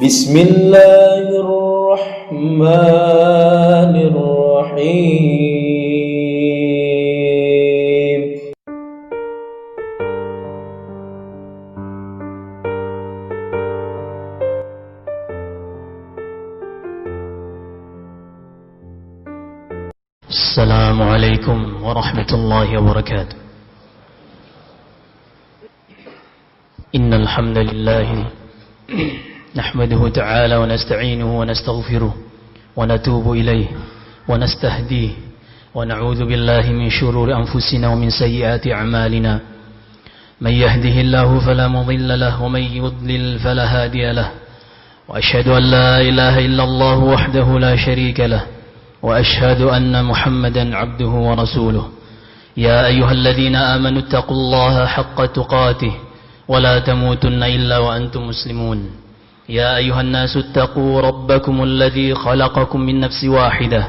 Bismillahirrahmanirrahim. Assalamualaikum warahmatullahi wabarakatuh. Innal hamdalillah nahmaduhu ta'ala wa nasta'inuhu wa nastaghfiruh wa natubu ilayh wa nastahdihi wa na'udzu billahi min shururi anfusina wa min sayyiati a'malina. Man yahdihillahu fala mudilla lahu wa man yudlil fala hadiya lahu. Wa ashhadu an la ilaha illallah wahdahu la sharika lahu. وأشهد أن محمدا عبده ورسوله يا أيها الذين آمنوا اتقوا الله حق تقاته ولا تموتن إلا وأنتم مسلمون يا أيها الناس اتقوا ربكم الذي خلقكم من نفس واحدة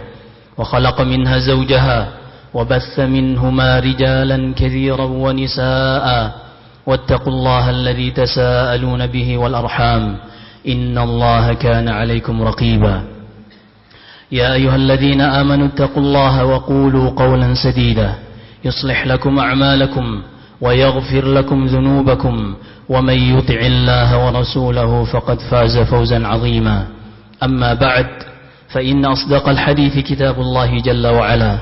وخلق منها زوجها وبث منهما رجالا كثيرا ونساء واتقوا الله الذي تساءلون به والأرحام إن الله كان عليكم رقيبا يا أيها الذين آمنوا اتقوا الله وقولوا قولا سديدا يصلح لكم أعمالكم ويغفر لكم ذنوبكم ومن يطع الله ورسوله فقد فاز فوزا عظيما أما بعد فإن أصدق الحديث كتاب الله جل وعلا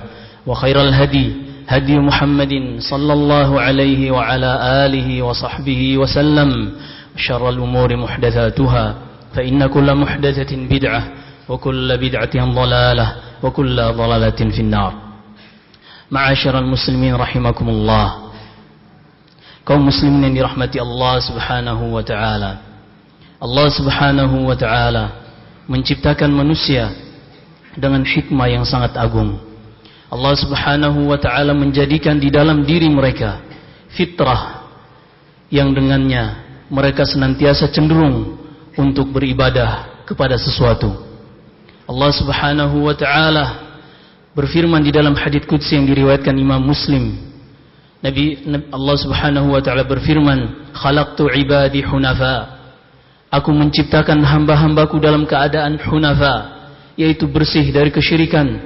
وخير الهدي هدي محمد صلى الله عليه وعلى آله وصحبه وسلم شر الأمور محدثاتها فإن كل محدثة بدعة وكل بدعة ضلالة وكل ضلالة في النار. معاشر المسلمين رحمكم الله. Kaum muslimin yang dirahmati Allah Subhanahu wa taala. Allah Subhanahu wa taala menciptakan manusia dengan hikmah yang sangat agung. Allah Subhanahu wa taala menjadikan di dalam diri mereka fitrah yang dengannya mereka senantiasa cenderung untuk beribadah kepada sesuatu. Allah Subhanahu wa taala berfirman di dalam hadits qudsi yang diriwayatkan Imam Muslim. Allah Subhanahu wa taala berfirman, "Khalaqtu ibadi hunafa." Aku menciptakan hamba-hambaku dalam keadaan hunafa, yaitu bersih dari kesyirikan.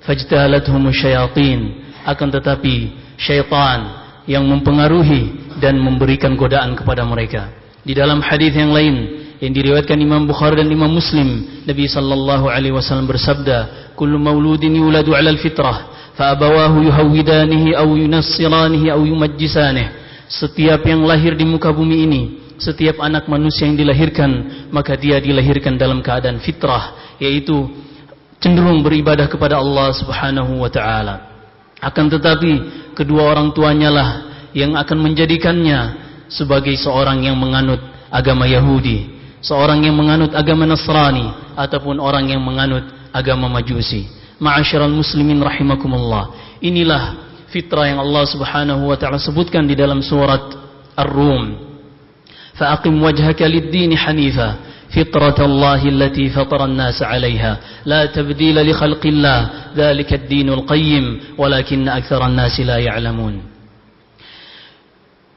Fajtalathum syayatin, akan tetapi syaitan yang mempengaruhi dan memberikan godaan kepada mereka. Di dalam hadis yang lain yang diriwayatkan Imam Bukhari dan Imam Muslim, Nabi sallallahu alaihi wasallam bersabda, "Kullu mauludin yuladu 'alal fitrah, fa abawahu yuhawwidanihi aw yunassiranihi aw yumajjisanihi." Setiap yang lahir di muka bumi ini, setiap anak manusia yang dilahirkan, maka dia dilahirkan dalam keadaan fitrah, yaitu cenderung beribadah kepada Allah Subhanahu wa taala. Akan tetapi kedua orang tuanya lah yang akan menjadikannya sebagai seorang yang menganut agama Yahudi, seorang yang menganut agama Nasrani, ataupun orang yang menganut agama Majusi. Ma'asyiral muslimin rahimakumullah. Inilah fitrah yang Allah Subhanahu wa taala sebutkan di dalam surat Ar-Rum. Fa'aqim wajhaka lid-din hanifa fitratallahi allati fatara an-nas 'alayha la tabdila li khalqillah dzalika ad-dinul qayyim walakinna aktsaran nas la ya'lamun.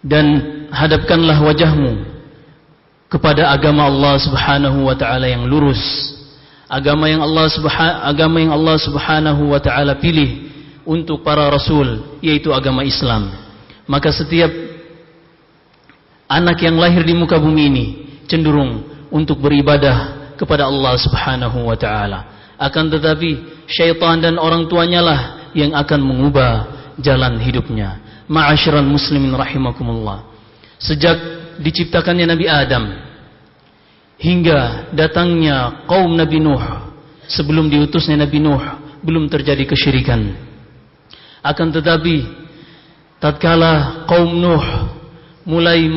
Dan hadapkanlah wajahmu kepada agama Allah Subhanahu wa taala yang lurus, agama yang Allah Subhanahu wa taala pilih untuk para rasul, yaitu agama Islam. Maka setiap anak yang lahir di muka bumi ini cenderung untuk beribadah kepada Allah Subhanahu wa taala. Akan tetapi syaitan dan orang tuanya lah yang akan mengubah jalan hidupnya. Ma'asyiral muslimin rahimakumullah. Sejak diciptakannya Nabi Adam hingga datangnya kaum Nabi Nuh, sebelum diutusnya Nabi Nuh belum terjadi kesyirikan. Akan tetapi tatkala kaum Nuh mulai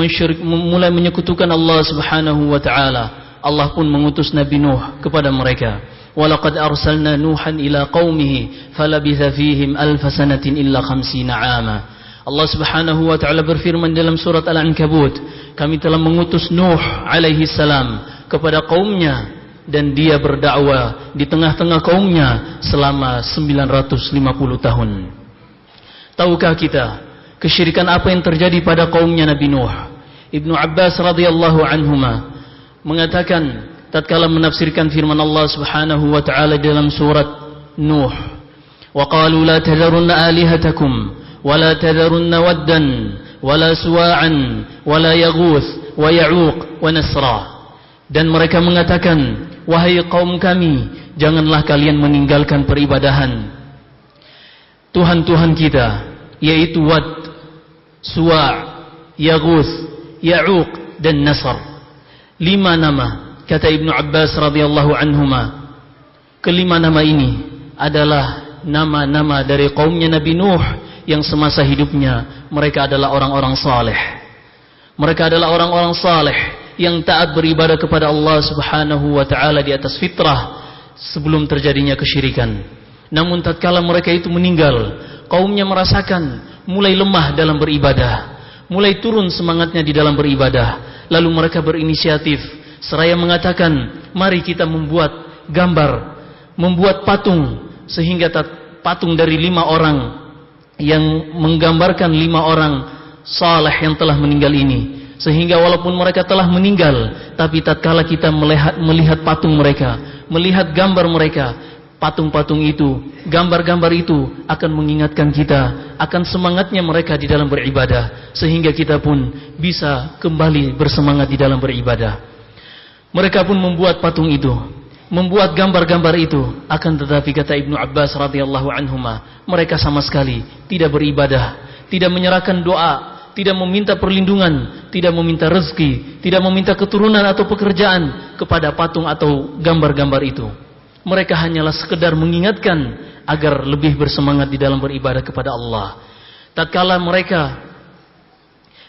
menyekutukan Allah Subhanahu wa taala, Allah pun mengutus Nabi Nuh kepada mereka. Walaqad arsalna Nuhan ila qaumihi falabitha fihim alf sanatin illa 50 'ama. Allah Subhanahu wa taala berfirman dalam surat Al-Ankabut, kami telah mengutus Nuh alaihi salam kepada kaumnya, dan dia berdakwah di tengah-tengah kaumnya selama 950 tahun. Tahukah kita kesyirikan apa yang terjadi pada kaumnya Nabi Nuh? Ibnu Abbas radhiyallahu anhuma mengatakan tatkala menafsirkan firman Allah Subhanahu wa taala dalam surat Nuh, wa qalu la tadharunna alihatakum wa la tadharunna waddan wa la suwa'an wa la yaghuth wa ya'uq wa nasra. Dan mereka mengatakan, wahai kaum kami, janganlah kalian meninggalkan peribadahan Tuhan-Tuhan kita, yaitu Wad, Suwa', Yaghuth, Ya'uq dan Nasr. 5 nama, kata Ibnu Abbas radhiyallahu anhuma. Kelima nama ini adalah nama-nama dari kaumnya Nabi Nuh yang semasa hidupnya mereka adalah orang-orang saleh. Mereka adalah orang-orang saleh yang taat beribadah kepada Allah Subhanahu wa taala di atas fitrah sebelum terjadinya kesyirikan. Namun tatkala mereka itu meninggal, kaumnya merasakan mulai lemah dalam beribadah, mulai turun semangatnya di dalam beribadah. Lalu mereka berinisiatif seraya mengatakan, mari kita membuat gambar, membuat patung, sehingga patung dari 5 orang yang menggambarkan 5 orang saleh yang telah meninggal ini. Sehingga walaupun mereka telah meninggal, tapi tatkala kita melihat patung mereka, melihat gambar mereka, patung-patung itu, gambar-gambar itu akan mengingatkan kita akan semangatnya mereka di dalam beribadah, sehingga kita pun bisa kembali bersemangat di dalam beribadah. Mereka pun membuat patung itu, membuat gambar-gambar itu. Akan tetapi kata Ibnu Abbas radhiyallahu anhuma, mereka sama sekali tidak beribadah, tidak menyerahkan doa, tidak meminta perlindungan, tidak meminta rezeki, tidak meminta keturunan atau pekerjaan kepada patung atau gambar-gambar itu. Mereka hanyalah sekedar mengingatkan agar lebih bersemangat di dalam beribadah kepada Allah. Tatkala mereka,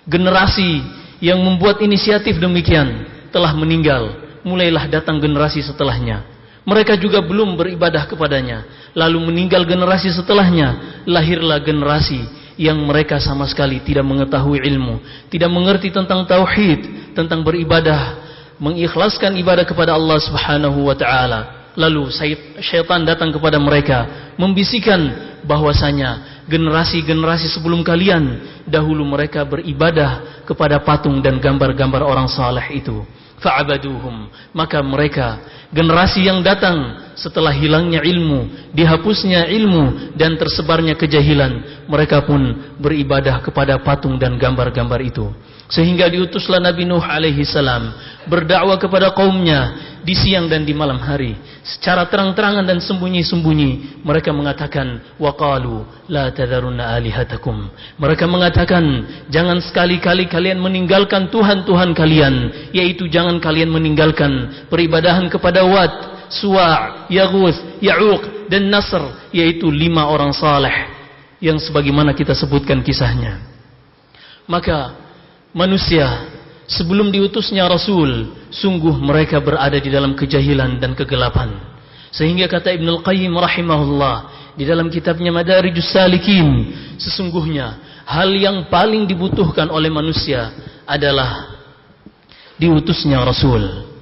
generasi yang membuat inisiatif demikian telah meninggal, mulailah datang generasi setelahnya. Mereka juga belum beribadah kepadanya. Lalu meninggal generasi setelahnya, lahirlah generasi yang mereka sama sekali tidak mengetahui ilmu, tidak mengerti tentang tauhid, tentang beribadah, mengikhlaskan ibadah kepada Allah Subhanahu wa taala. Lalu syaitan datang kepada mereka, membisikkan bahwasanya generasi-generasi sebelum kalian dahulu mereka beribadah kepada patung dan gambar-gambar orang saleh itu. Fa'abaduhum, maka mereka, generasi yang datang setelah hilangnya ilmu, dihapusnya ilmu dan tersebarnya kejahilan, mereka pun beribadah kepada patung dan gambar-gambar itu. Sehingga diutuslah Nabi Nuh alaihi salam berdakwah kepada kaumnya di siang dan di malam hari, secara terang-terangan dan sembunyi-sembunyi. Mereka mengatakan, waqalu la tadharunna alihatakum. Mereka mengatakan, jangan sekali-kali kalian meninggalkan Tuhan-Tuhan kalian, yaitu jangan kalian meninggalkan peribadahan kepada Wad, Suwa', Yaghuth, Ya'uq dan Nasr, yaitu 5 orang saleh yang sebagaimana kita sebutkan kisahnya. Maka manusia sebelum diutusnya Rasul, sungguh mereka berada di dalam kejahilan dan kegelapan. Sehingga kata Ibnul Qayyim rahimahullah di dalam kitabnya Madarijus Salikin, sesungguhnya hal yang paling dibutuhkan oleh manusia adalah diutusnya Rasul.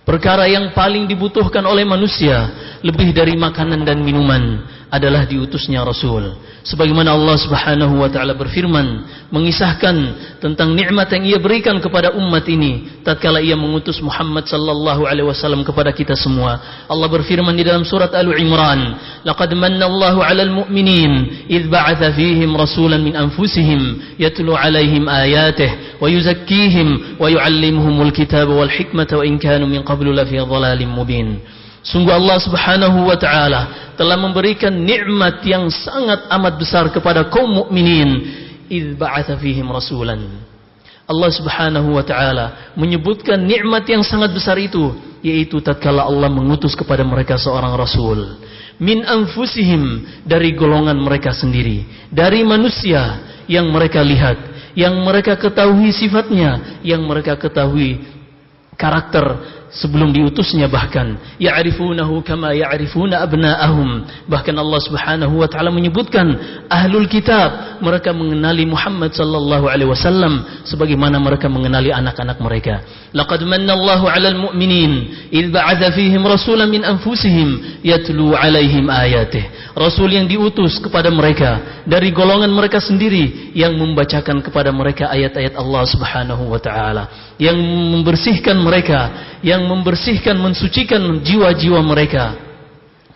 Perkara yang paling dibutuhkan oleh manusia lebih dari makanan dan minuman adalah diutusnya Rasul. Sebagaimana Allah Subhanahu wa taala berfirman mengisahkan tentang nikmat yang Ia berikan kepada umat ini tatkala Ia mengutus Muhammad sallallahu alaihi wasallam kepada kita semua. Allah berfirman di dalam surat Al-Imran, "Laqad manna Allahu 'alal mu'minin idz ba'atha fihim rasulan min anfusihim yatlu 'alaihim ayatihi wa yuzakkihim wa yu'allimuhumul kitaba wal hikmata wa in kanu min qablu lafi dhalalin mubin." Sungguh Allah Subhanahu wa taala telah memberikan nikmat yang sangat amat besar kepada kaum mukminin idz ba'atsa fihim rasulan. Allah Subhanahu wa taala menyebutkan nikmat yang sangat besar itu, yaitu tatkala Allah mengutus kepada mereka seorang rasul min anfusihim, dari golongan mereka sendiri, dari manusia yang mereka lihat, yang mereka ketahui sifatnya, yang mereka ketahui karakter sebelum diutusnya, bahkan ya'rifunahu kama ya'rifuna abna'ahum. Bahkan Allah Subhanahu wa taala menyebutkan ahlul kitab, mereka mengenali Muhammad sallallahu alaihi wasallam sebagaimana mereka mengenali anak-anak mereka. Laqad manna Allahu 'alal mu'minin idz ba'atha fihim rasulan min anfusihim yatlu 'alaihim ayatihi. Rasul yang diutus kepada mereka dari golongan mereka sendiri, yang membacakan kepada mereka ayat-ayat Allah Subhanahu wa taala, yang membersihkan mereka, yang yang membersihkan, mensucikan jiwa-jiwa mereka.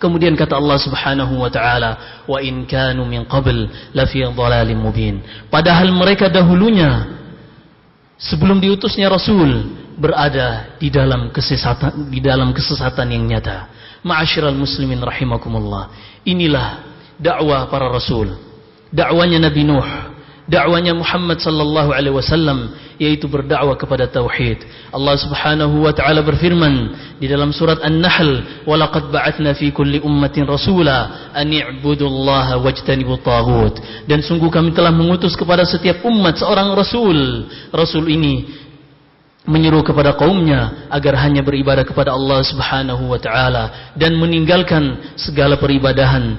Kemudian kata Allah Subhanahu wa taala, "Wa in kanu min qabl la fi dhalalin mubin." Padahal mereka dahulunya sebelum diutusnya Rasul berada di dalam kesesatan yang nyata. Ma'asyiral muslimin rahimakumullah. Inilah dakwah para rasul. Dakwanya Nabi Nuh, dakwanya Muhammad sallallahu alaihi wasallam, yaitu berdakwah kepada tauhid. Allah Subhanahu wa taala berfirman di dalam surat An-Nahl, "Wa laqad ba'atsna fi kulli ummatin rasula an i'budullaha wajtanibut taghut." Dan sungguh kami telah mengutus kepada setiap umat seorang rasul. Rasul ini menyeru kepada kaumnya agar hanya beribadah kepada Allah Subhanahu wa taala dan meninggalkan segala peribadahan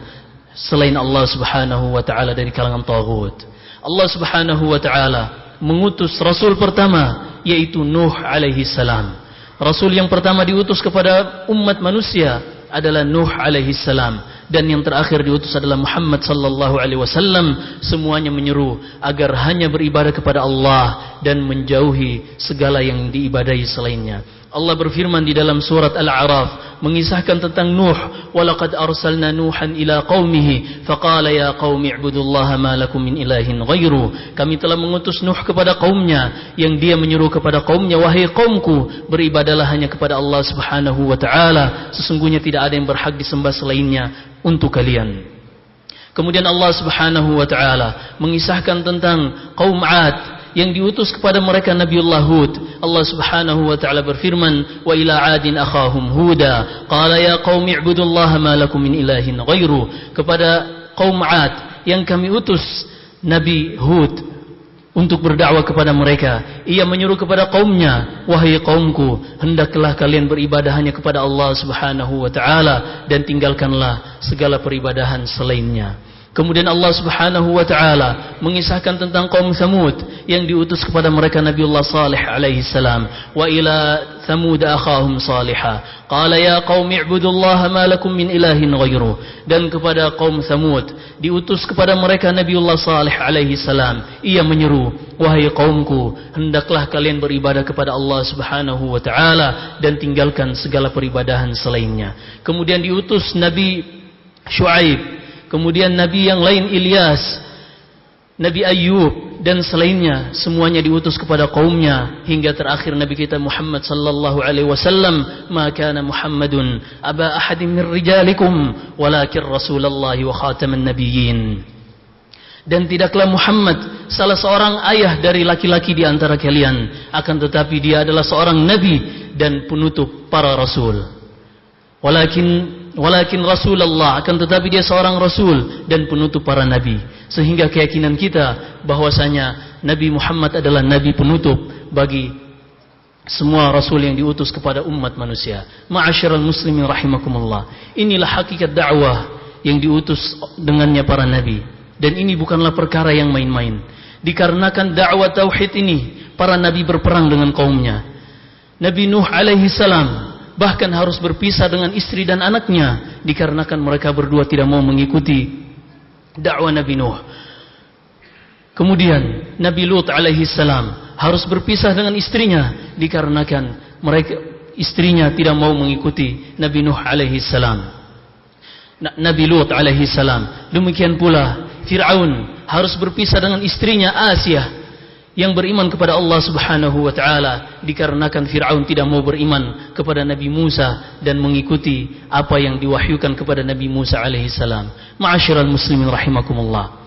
selain Allah Subhanahu wa taala dari kalangan taghut. Allah Subhanahu wa taala mengutus rasul pertama, yaitu Nuh alaihi salam. Rasul yang pertama diutus kepada umat manusia adalah Nuh alaihi salam, dan yang terakhir diutus adalah Muhammad sallallahu alaihi wasallam. Semuanya menyeru agar hanya beribadah kepada Allah dan menjauhi segala yang diibadahi selainnya. Allah berfirman di dalam surat Al-A'raf mengisahkan tentang Nuh, "Walaqad arsalna Nuhan ila qaumihi faqala ya qaumi ibudullaha ma lakum min ilahin ghairu." Kami telah mengutus Nuh kepada kaumnya, yang dia menyeru kepada kaumnya, "Wahai kaumku, beribadahlah hanya kepada Allah Subhanahu wa taala. Sesungguhnya tidak ada yang berhak disembah selainnya untuk kalian." Kemudian Allah Subhanahu wa taala mengisahkan tentang kaum 'Ad yang diutus kepada mereka Nabiullah Hud. Allah Subhanahu wa taala berfirman, "Wa ila 'adin akhahum Huda, qala ya qaumi ibudullaha ma lakum min ilahin ghairu." Kepada kaum 'Ad yang kami utus Nabi Hud untuk berdakwah kepada mereka, ia menyuruh kepada kaumnya, "Wahai kaumku, hendaklah kalian beribadah hanya kepada Allah Subhanahu wa taala dan tinggalkanlah segala peribadahan selainnya." Kemudian Allah Subhanahu wa taala mengisahkan tentang kaum Tsamud yang diutus kepada mereka Nabiullah Salih alaihi salam, "Wa ila Tsamud akhahum Salihah, qala ya qaumi ibudullaha ma lakum min ilahin ghairu." Dan kepada kaum Tsamud diutus kepada mereka Nabiullah Salih alaihi salam, ia menyeru, "Wahai kaumku, hendaklah kalian beribadah kepada Allah Subhanahu wa taala dan tinggalkan segala peribadahan selainnya." Kemudian diutus Nabi Syuaib, kemudian Nabi yang lain Ilyas, Nabi Ayyub dan selainnya, semuanya diutus kepada kaumnya hingga terakhir Nabi kita Muhammad sallallahu alaihi wasallam, "Ma kana Muhammadun aba ahadin min rijalikum walakin Rasulullahi wa khataman nabiyyin." Dan tidaklah Muhammad salah seorang ayah dari laki-laki di antara kalian, akan tetapi dia adalah seorang nabi dan penutup para rasul. Walakin Rasulullah, akan tetapi dia seorang rasul dan penutup para nabi. Sehingga keyakinan kita bahwasanya Nabi Muhammad adalah nabi penutup bagi semua rasul yang diutus kepada umat manusia. Ma'asyiral muslimin rahimakumullah. Inilah hakikat dakwah yang diutus dengannya para nabi, dan ini bukanlah perkara yang main-main. Dikarenakan dakwah tauhid ini, para nabi berperang dengan kaumnya. Nabi Nuh alaihi salam bahkan harus berpisah dengan istri dan anaknya dikarenakan mereka berdua tidak mau mengikuti dakwah Nabi Nuh. Kemudian Nabi Lut alaihi salam harus berpisah dengan istrinya dikarenakan istrinya tidak mau mengikuti Nabi Nuh alaihi salam. Nabi Lut alaihi salam. Demikian pula Fir'aun harus berpisah dengan istrinya Asiyah yang beriman kepada Allah Subhanahu wa taala dikarenakan Fir'aun tidak mau beriman kepada Nabi Musa dan mengikuti apa yang diwahyukan kepada Nabi Musa alaihi salam. Ma'asyiral muslimin rahimakumullah.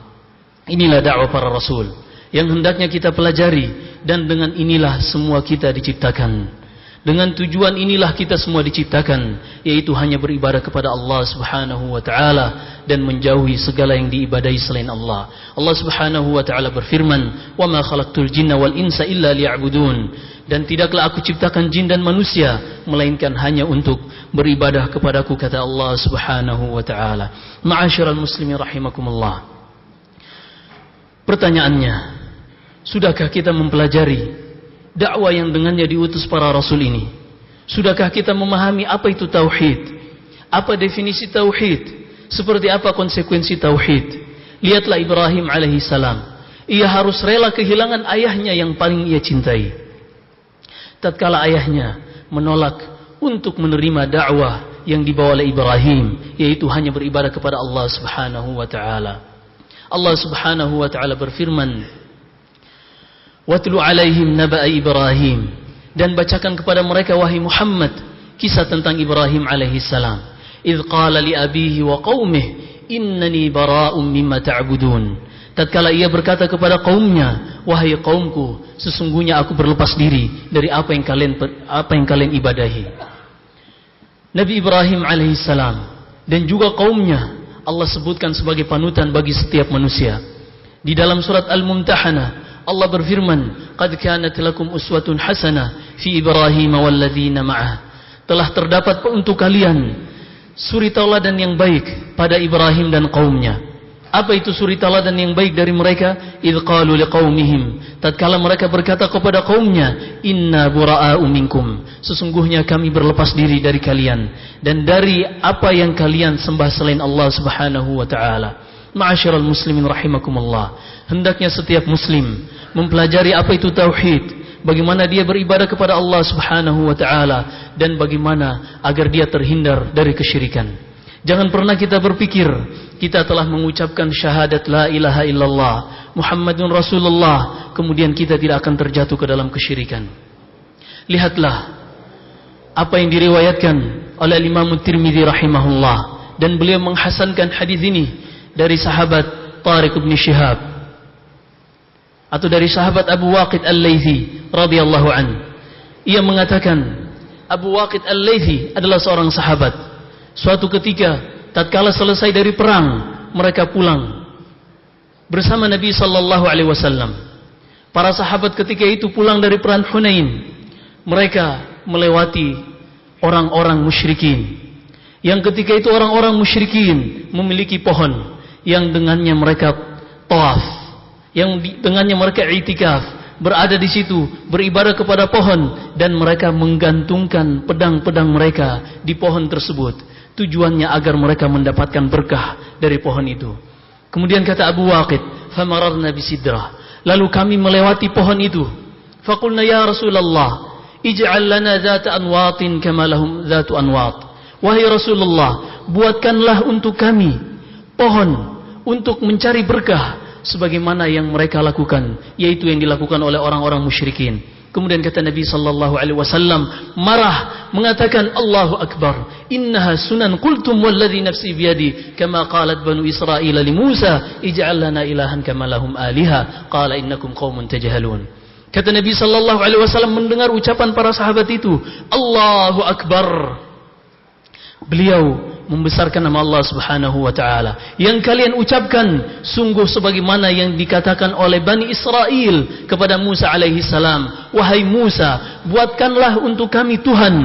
Inilah dakwah para rasul yang hendaknya kita pelajari, dan dengan inilah semua kita diciptakan. Dengan tujuan inilah kita semua diciptakan, yaitu hanya beribadah kepada Allah Subhanahu wa taala dan menjauhi segala yang diibadahi selain Allah. Allah Subhanahu wa taala berfirman, "Wa ma khalaqtul jinna wal insa illa liya'budun." Dan tidaklah aku ciptakan jin dan manusia melainkan hanya untuk beribadah kepadaku, kata Allah Subhanahu wa taala. Ma'asyiral muslimin rahimakumullah. Pertanyaannya, sudahkah kita mempelajari dakwah yang dengannya diutus para rasul ini? Sudahkah kita memahami apa itu tauhid? Apa definisi tauhid? Seperti apa konsekuensi tauhid? Lihatlah Ibrahim alaihi salam. Ia harus rela kehilangan ayahnya yang paling ia cintai. Tatkala ayahnya menolak untuk menerima dakwah yang dibawa oleh Ibrahim, yaitu hanya beribadah kepada Allah Subhanahu wa taala. Allah Subhanahu wa taala berfirman, "Watlu 'alaihim naba'a Ibrahim," dan bacakan kepada mereka wahai Muhammad kisah tentang Ibrahim alaihi salam. "Idz qala li abihi wa qaumihi innani bara'un mimma ta'budun." Tatkala ia berkata kepada kaumnya, wahai kaumku, sesungguhnya aku berlepas diri dari apa yang kalian ibadahi. Nabi Ibrahim alaihissalam dan juga kaumnya Allah sebutkan sebagai panutan bagi setiap manusia. Di dalam surat Al-Mumtahanah Allah berfirman, "Qad kanat lakum uswatun hasanah fi Ibrahim walladzina ma'ah." Telah terdapat untuk kalian suri tauladan yang baik pada Ibrahim dan kaumnya. Apa itu suri tauladan yang baik dari mereka? Idz qalu liqaumihim, tatkala mereka berkata kepada kaumnya, "Inna bura'a'u minkum," sesungguhnya kami berlepas diri dari kalian dan dari apa yang kalian sembah selain Allah Subhanahu wa taala. Ma'asyiral muslimin rahimakumullah, hendaknya setiap muslim mempelajari apa itu tauhid, bagaimana dia beribadah kepada Allah Subhanahu wa taala dan bagaimana agar dia terhindar dari kesyirikan. Jangan pernah kita berpikir kita telah mengucapkan syahadat la ilaha illallah Muhammadun Rasulullah, kemudian kita tidak akan terjatuh ke dalam kesyirikan. Lihatlah apa yang diriwayatkan oleh Imam Tirmidzi rahimahullah, dan beliau menghasankan hadis ini dari sahabat Tariq bin Syihab atau dari sahabat Abu Waqid Al-Laythi radhiyallahu an. Ia mengatakan Abu Waqid Al-Laythi adalah seorang sahabat. Suatu ketika tatkala selesai dari perang, mereka pulang bersama Nabi sallallahu alaihi wasallam. Para sahabat ketika itu pulang dari perang Hunain. Mereka melewati orang-orang musyrikin. Yang ketika itu orang-orang musyrikin memiliki pohon yang dengannya mereka tawaf, yang dengannya mereka i'tikaf, berada di situ beribadah kepada pohon, dan mereka menggantungkan pedang-pedang mereka di pohon tersebut. Tujuannya agar mereka mendapatkan berkah dari pohon itu. Kemudian kata Abu Waqid, "Famararna bisidrah." Lalu kami melewati pohon itu. Faqulna ya Rasulullah, ij'al lana dzata anwatin kama lahum dzatu anwat. Wahai Rasulullah, buatkanlah untuk kami pohon untuk mencari berkah sebagaimana yang mereka lakukan, yaitu yang dilakukan oleh orang-orang musyrikin. Kemudian kata Nabi sallallahu alaihi wasallam marah mengatakan, "Allahu akbar, innaha sunan, qultum walladhi nafsi biyadi kama qalat banu Israil li Musa ij'al lana ilahan kama lahum aliha qala innakum qaumun tajhalun." Kata Nabi sallallahu alaihi wasallam mendengar ucapan para sahabat itu, "Allahu akbar." Beliau membesarkan nama Allah Subhanahu wa taala. Yang kalian ucapkan sungguh sebagaimana yang dikatakan oleh Bani Israel kepada Musa alaihi salam, "Wahai Musa, buatkanlah untuk kami Tuhan,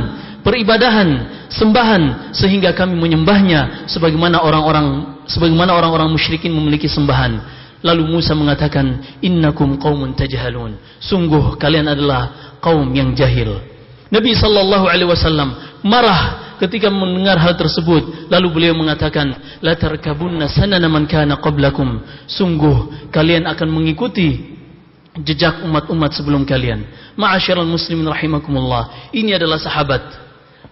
peribadahan, sembahan sehingga kami menyembahnya sebagaimana orang-orang musyrikin memiliki sembahan." Lalu Musa mengatakan, "Innakum qaumun tajhalun." Sungguh kalian adalah kaum yang jahil. Nabi sallallahu alaihi wasallam marah ketika mendengar hal tersebut. Lalu beliau mengatakan, "La tarkabunna sanana man kana qablakum." Sungguh kalian akan mengikuti jejak umat-umat sebelum kalian. Ma'asyiral muslimin rahimakumullah. Ini adalah sahabat,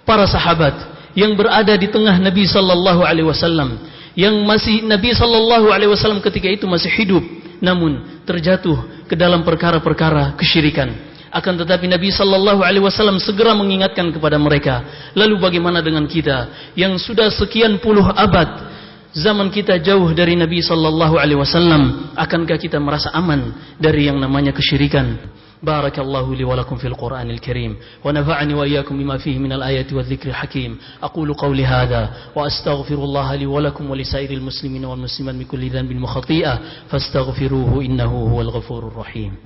para sahabat yang berada di tengah Nabi sallallahu alaihi wasallam, yang masih Nabi sallallahu alaihi wasallam ketika itu masih hidup, namun terjatuh ke dalam perkara-perkara kesyirikan. Akan tetapi Nabi sallallahu alaihi wasallam segera mengingatkan kepada mereka. Lalu bagaimana dengan kita yang sudah sekian puluh abad zaman kita jauh dari Nabi sallallahu alaihi wasallam? Akankah kita merasa aman dari yang namanya kesyirikan? Barakallahu li wa lakum fil Qur'anil Karim wa nafa'ani wa iyyakum bima fihi minal ayati wadh-dhikril hakim. Aqulu qawli hadha wa astaghfirullaha li wa lakum wa lisairil muslimin wal muslimat min kulli dhanbin wa khati'ah fastaghfiruhu innahu huwal ghafurur rahim.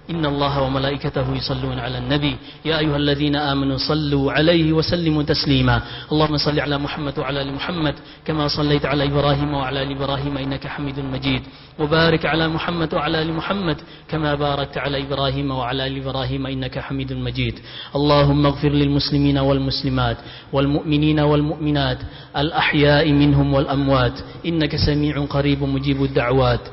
إن الله وملائكته يصلون على النبي يا أيها الذين آمنوا صلوا عليه وسلموا تسليما اللهم صل على محمد وعلى آل محمد كما صليت على إبراهيم وعلى آل إبراهيم إنك حميد مجيد وبارك على محمد وعلى آل محمد كما باركت على إبراهيم وعلى آل إبراهيم إنك حميد مجيد اللهم اغفر للمسلمين والمسلمات والمؤمنين والمؤمنات الأحياء منهم والأموات إنك سميع قريب مجيب الدعوات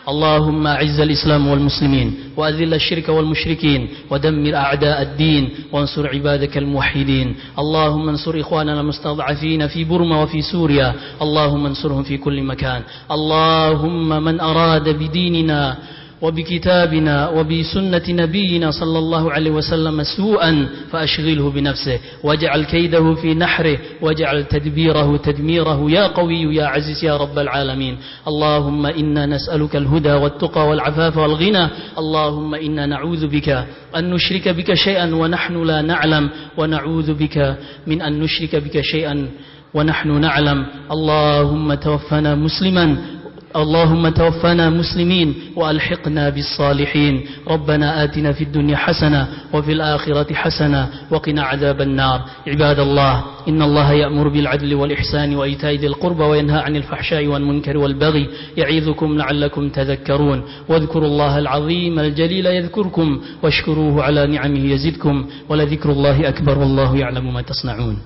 اللهم أعز الإسلام والمسلمين وأذل الشرك والمشركين ودمر أعداء الدين وانصر عبادك الموحدين. اللهم انصر إخواننا المستضعفين في بورما وفي سوريا، اللهم انصرهم في كل مكان. اللهم من أراد بديننا وبكتابنا وبسنة نبينا صلى الله عليه وسلم سوءا فأشغله بنفسه واجعل كيده في نحره واجعل تدبيره تدميره يا قوي يا عزيز يا رب العالمين. اللهم إنا نسألك الهدى والتقى والعفاف والغنى. اللهم إنا نعوذ بك أن نشرك بك شيئا ونحن لا نعلم، ونعوذ بك من أن نشرك بك شيئا ونحن نعلم. اللهم توفنا مسلمين وألحقنا بالصالحين. ربنا آتنا في الدنيا حسنة وفي الآخرة حسنة وقنا عذاب النار. عباد الله، إن الله يأمر بالعدل والإحسان وإيتاء ذي القربى وينهى عن الفحشاء والمنكر والبغي يعظكم لعلكم تذكرون. واذكروا الله العظيم الجليل يذكركم واشكروه على نعمه يزدكم ولذكر الله أكبر والله يعلم ما تصنعون.